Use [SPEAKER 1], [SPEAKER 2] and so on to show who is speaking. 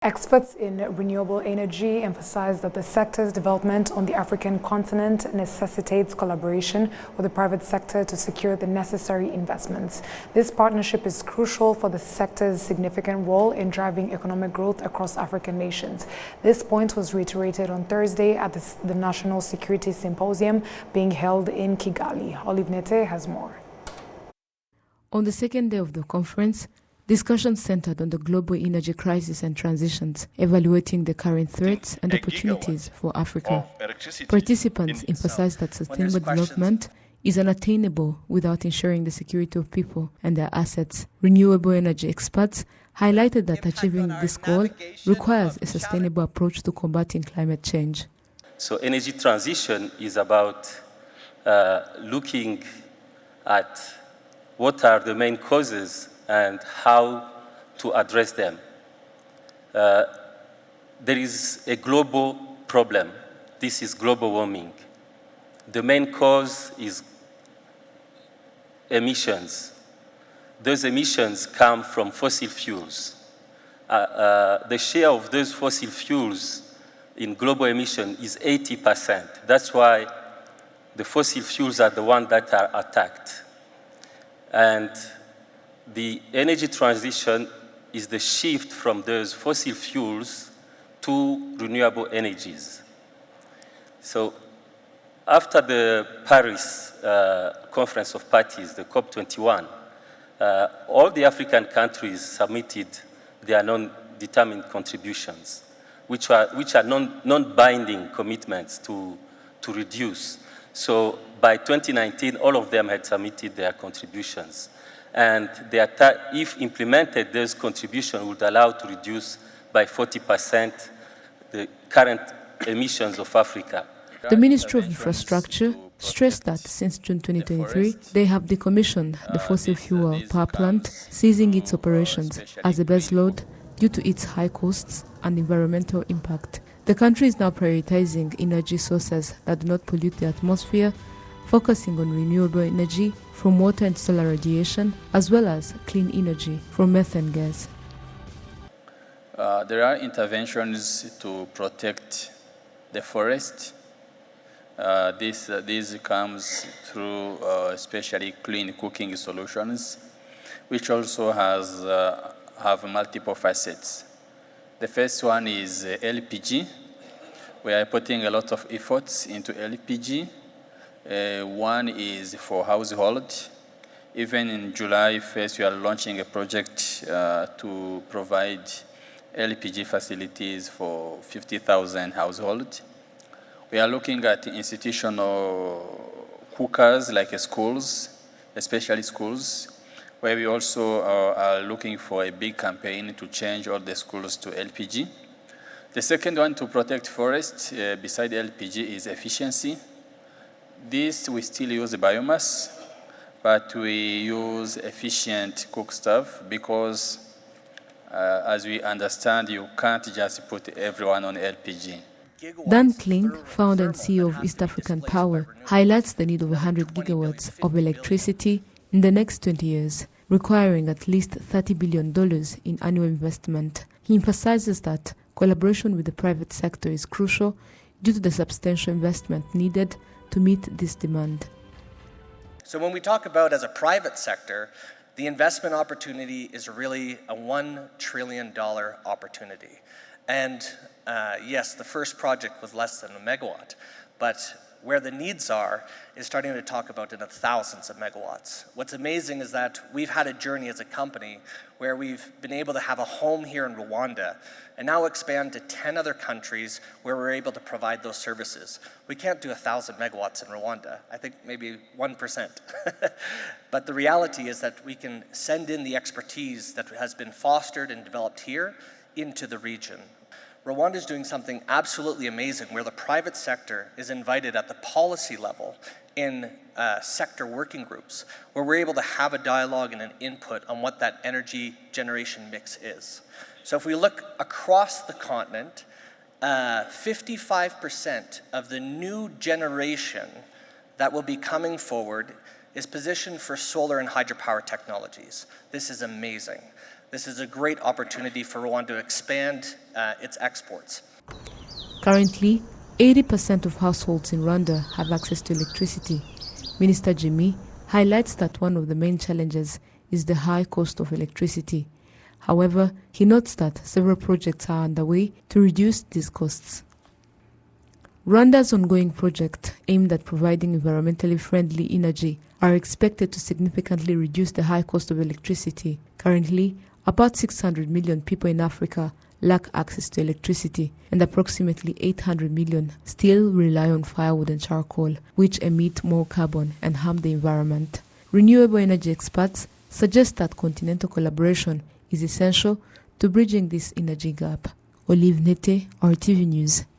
[SPEAKER 1] Experts in renewable energy emphasize that the sector's development on the African continent necessitates collaboration with the private sector to secure the necessary investments. This partnership is crucial for the sector's significant role in driving economic growth across African nations. This point was reiterated on Thursday at the National Security Symposium being held in Kigali. Olive Nete has more.
[SPEAKER 2] On the second day of the conference, discussions centered on the global energy crisis and transitions, evaluating the current threats and opportunities for Africa. Participants emphasized that sustainable development is unattainable without ensuring the security of people and their assets. Renewable energy experts highlighted that achieving this goal requires a sustainable approach to combating climate change.
[SPEAKER 3] So energy transition is about looking at what are the main causes and how to address them. There is a global problem. This is global warming. The main cause is emissions. Those emissions come from fossil fuels. The share of those fossil fuels in global emission is 80%. That's why the fossil fuels are the ones that are attacked. And the energy transition is the shift from those fossil fuels to renewable energies. So after the Paris Conference of Parties, the COP21, all the African countries submitted their non-determined contributions, which are non-binding commitments to reduce. So by 2019, all of them had submitted their contributions. And if implemented, those contributions would allow to reduce by 40% the current emissions of Africa.
[SPEAKER 2] The Ministry of Infrastructure stressed that since June 2023, they have decommissioned the fossil fuel power plant, ceasing its operations as a base load due to its high costs and environmental impact. The country is now prioritizing energy sources that do not pollute the atmosphere, focusing on renewable energy from water and solar radiation, as well as clean energy from methane gas.
[SPEAKER 4] There are interventions to protect the forest. This comes through especially clean cooking solutions, which also have multiple facets. The first one is LPG. We are putting a lot of efforts into LPG. One is for household. Even in July 1st, we are launching a project to provide LPG facilities for 50,000 households. We are looking at institutional cookers like schools, especially schools, where we also are looking for a big campaign to change all the schools to LPG. The second one to protect forests, beside LPG, is efficiency. This, we still use biomass, but we use efficient cook stuff because, as we understand, you can't just put everyone on LPG.
[SPEAKER 2] Dan Kling, founder and CEO of East African Power, highlights the need of 100 gigawatts of electricity in the next 20 years, requiring at least $30 billion in annual investment. He emphasizes that collaboration with the private sector is crucial due to the substantial investment needed to meet this demand.
[SPEAKER 5] So when we talk about as a private sector, the investment opportunity is really a $1 trillion opportunity. And yes, the first project was less than a megawatt, but where the needs are is starting to talk about in the thousands of megawatts. What's amazing is that we've had a journey as a company where we've been able to have a home here in Rwanda and now expand to 10 other countries where we're able to provide those services. We can't do 1,000 megawatts in Rwanda. I think maybe 1%. But the reality is that we can send in the expertise that has been fostered and developed here into the region. Rwanda is doing something absolutely amazing where the private sector is invited at the policy level in sector working groups, where we're able to have a dialogue and an input on what that energy generation mix is. So if we look across the continent, 55% of the new generation that will be coming forward is positioned for solar and hydropower technologies. This is amazing. this is a great opportunity for Rwanda to expand its exports.
[SPEAKER 2] Currently, 80% of households in Rwanda have access to electricity. Minister Jimmy highlights that one of the main challenges is the high cost of electricity. However, he notes that several projects are underway to reduce these costs. Rwanda's ongoing project aimed at providing environmentally friendly energy are expected to significantly reduce the high cost of electricity. Currently, about 600 million people in Africa lack access to electricity, and approximately 800 million still rely on firewood and charcoal, which emit more carbon and harm the environment. Renewable energy experts suggest that continental collaboration is essential to bridging this energy gap. Olive Nete, RTV News.